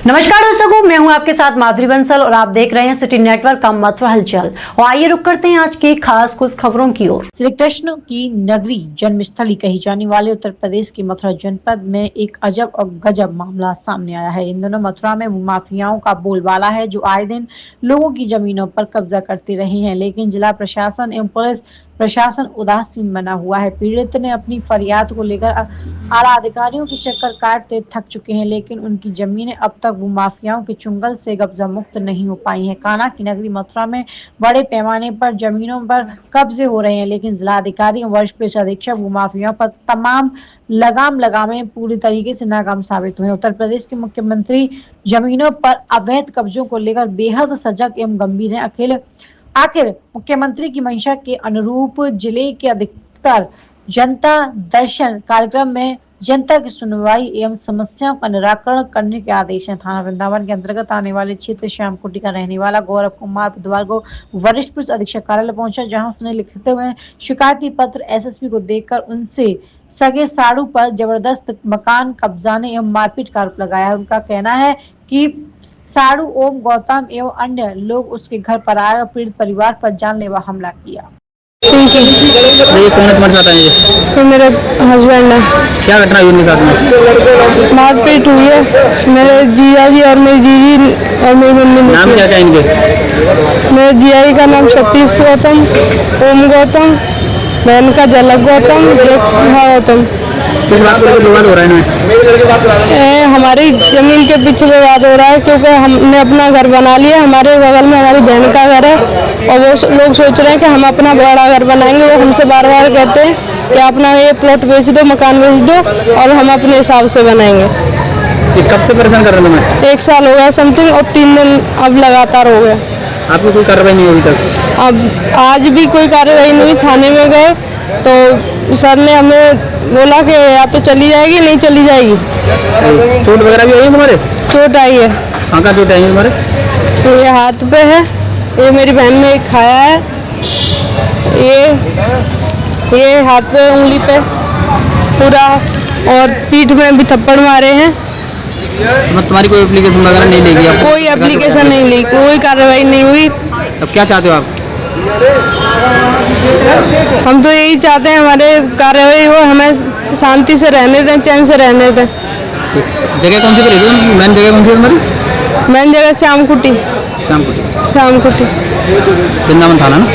नमस्कार दर्शकों, मैं हूं आपके साथ माधुरी बंसल और आप देख रहे हैं सिटी नेटवर्क का मथुरा हलचल। और आइए रुक करते हैं आज की खास कुछ खबरों की ओर। श्री कृष्ण की नगरी जन्मस्थली कही जाने वाले उत्तर प्रदेश के मथुरा जनपद में एक अजब और गजब मामला सामने आया है। इन दिनों मथुरा में माफियाओं का बोलबाला है जो आए दिन लोगों की जमीनों पर कब्जा करते रहे हैं, लेकिन जिला प्रशासन एवं पुलिस प्रशासन उदासीन बना हुआ है। पीड़ित ने अपनी फरियाद को लेकर आला अधिकारियों के चक्कर काटते थक चुके हैं, लेकिन उनकी जमीनें अब तक वो माफियाओं के चुंगल से कब्जा मुक्त नहीं हो पाई हैं। कान्हा की नगरी मथुरा में बड़े पैमाने पर जमीनों पर कब्जे हो रहे हैं, लेकिन जिलाधिकारी और वरिष्ठ पुलिस अधीक्षक वो माफियाओं पर तमाम लगाम लगाने पूरी तरीके से नाकाम साबित हुए। उत्तर प्रदेश के मुख्यमंत्री जमीनों पर अवैध कब्जों को लेकर बेहद सजग एवं गंभीर है। आखिर मुख्यमंत्री की मंशा के अनुरूप जिले के अधिकतर जनता दर्शन कार्यक्रम में जनता की सुनवाई एवं समस्याओं का निराकरण करने के आदेश हैं। थाना वृंदावन के अंतर्गत आने वाले क्षेत्र श्यामकुटी का रहने वाला गौरव कुमार बुधवार को वरिष्ठ पुलिस अधीक्षक कार्यालय पहुंचा, जहां उसने लिखित में शिकायती पत्र एसएसपी को देकर उनसे सगे साड़ू पर जबरदस्त मकान कब्जाने एवं मारपीट का आरोप लगाया है। उनका कहना है कि साड़ू ओम गौतम एवं अन्य लोग उसके घर पर आए और पीड़ित परिवार पर जानलेवा हमला किया। ये कौन है तुम्हारे साथ आए? तो मेरे हस्बैंड है। क्या घटना हुई उनके साथ में? मारपीट हुई है। मेरे जिया जी और मेरी जीजी और मेरी मम्मी ने। नाम क्या क्या इनके? मेरे जिया जी का नाम सतीश गौतम, ओम गौतम, बहन का झलक गौतम, गौतम। किस बात को विवाद हो रहा है? हमारी जमीन के पीछे विवाद हो रहा है, क्योंकि हमने अपना घर बना लिया। हमारे बगल में हमारी बहन का घर है और वो लोग सोच रहे हैं कि हम अपना बड़ा घर बनाएंगे। वो हमसे बार बार कहते हैं कि अपना ये प्लॉट बेच दो, मकान बेच दो और हम अपने हिसाब से बनाएंगे। ये कब से परेशान कर रहे हैं तुम्हें? 1 साल हो गया समथिंग, और 3 दिन अब लगातार हो गए। आपको कोई कार्रवाई नहीं हुई तक? अब आज भी कोई कार्रवाई नहीं हुई। थाने में गए तो सर ने हमें बोला कि या तो चली जाएगी, नहीं चली जाएगी। चोट वगैरह भी आई है तुम्हारे? चोट आई है। कहाँ का चोट आई है तुम्हारे? ये हाथ पे है, ये मेरी बहन ने एक खाया है, ये हाथ पे उंगली पे पूरा, और पीठ में भी थप्पड़ मारे हैं। तुम्हारी कोई एप्लीकेशन वगैरह नहीं लेगी? कोई एप्लीकेशन नहीं ली, कोई कार्रवाई नहीं हुई। अब क्या चाहते हो आप? हम तो यही चाहते हैं हमारे कार्रवाई हो, हमें शांति से रहने दें, चैन से रहने दें। जगह कौन सी पड़ी? मेन जगह कौन सी है तुम्हारी? मेन जगह श्यामकुटी। श्यामकुटी वृंदावन थाना ना?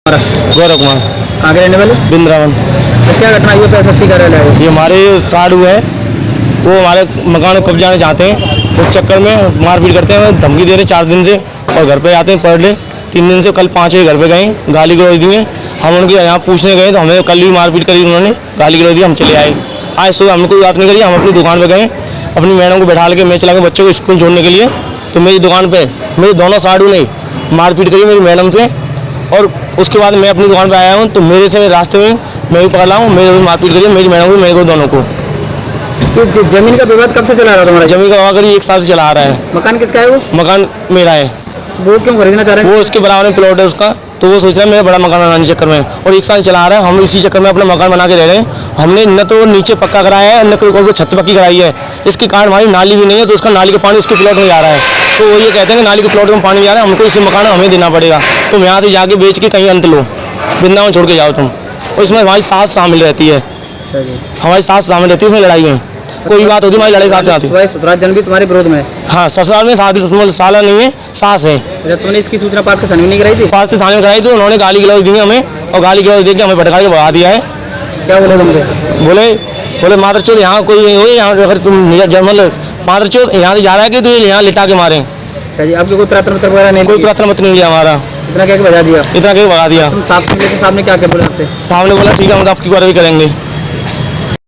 हाँ। गौरव कुमार। कहाँ के रहने वाले? वृंदावन। तो क्या घटना हुई? एसएसपी कार्यालय है। ये हमारे साड़ू है, वो हमारे मकान को कब्जाना चाहते हैं। उस चक्कर में मारपीट करते हैं, धमकी दे रहे 4 दिन से, और घर पे आते हैं पर डे। 3 दिन से कल 5 बजे घर पे गए, गाली गलौज दी है। हम उनके यहाँ पूछने गए तो हमें कल भी मारपीट करी, उन्होंने गाली गलौज दी, हम चले आए। आज सुबह हमने कोई बात नहीं करी, हम अपनी दुकान पे गए, अपनी मैडम को बैठा के मैं चला गया बच्चों को स्कूल छोड़ने के लिए। तो मेरी दुकान पे मेरे दोनों साड़ू ने मारपीट करी मेरी मैडम से, और उसके बाद मैं अपनी दुकान पे आया हूँ तो मेरे से रास्ते में मैं भी पकड़ा हूँ, मेरे भी मारपीट करी मेरी मैडम को, मेरे को, दोनों को। तो जमीन का विवाद कब से चला रहा है तुम्हारा? जमीन का विवाद 1 साल से चला आ रहा है। मकान किसका है? वो मकान मेरा है। वो क्यों खरीदना चाह रहे हैं? वो उसके बराबर में प्लॉट है उसका, तो वो सोच रहा है मेरा बड़ा मकान बनाने के चक्कर में, और 1 साल चला आ रहा है। हम इसी चक्कर में अपना मकान बना के रह रहे हैं। हमने न तो नीचे पक्का कराया है, न कोई छत पक्की कराई है। इसके कारण हमारी नाली भी नहीं है, तो उसका नाली का पानी उसके प्लॉट में जा रहा है। तो वो ये कहते हैं कि नाली के प्लॉट में पानी जा रहा है, हमको इसी मकान हमें देना पड़ेगा। तुम यहाँ से जाके बेच के कहीं अंत लो, वृंदावन छोड़ के जाओ तुम। और इसमें हमारी सास शामिल रहती है, हमारी सास शामिल रहती है उसमें लड़ाई में। कोई बात होती हमारी लड़ाई साथ में आती है। ससुराल जन भी तुम्हारे विरोध में? हाँ, ससुराल में शादी साला नहीं है, सास है। जब तुमने इसकी सूचना पास के थाने में नहीं कराई थी? पास के थाने में कराई थी, उन्होंने गाली गलौज दी हमें, और गाली गलौज देके हमें भटका के भगा दिया है। क्या बोले तुमसे? बोले मादरचोद यहाँ कोई नहीं हो, यहाँ अगर तुम मतलब मादरचोद यहाँ से जा रहा है कि तो यहाँ लिटा के मारे। आपको कोई प्रार्थना पत्र वगैरह नहीं? कोई प्रार्थना पत्र नहीं लिया हमारा। इतना क्या भगा दिया? इतना क्या भगा दिया? साहब ने क्या बोला आपसे? साहब ने बोला ठीक है, हम आपकी कार्रवाई करेंगे।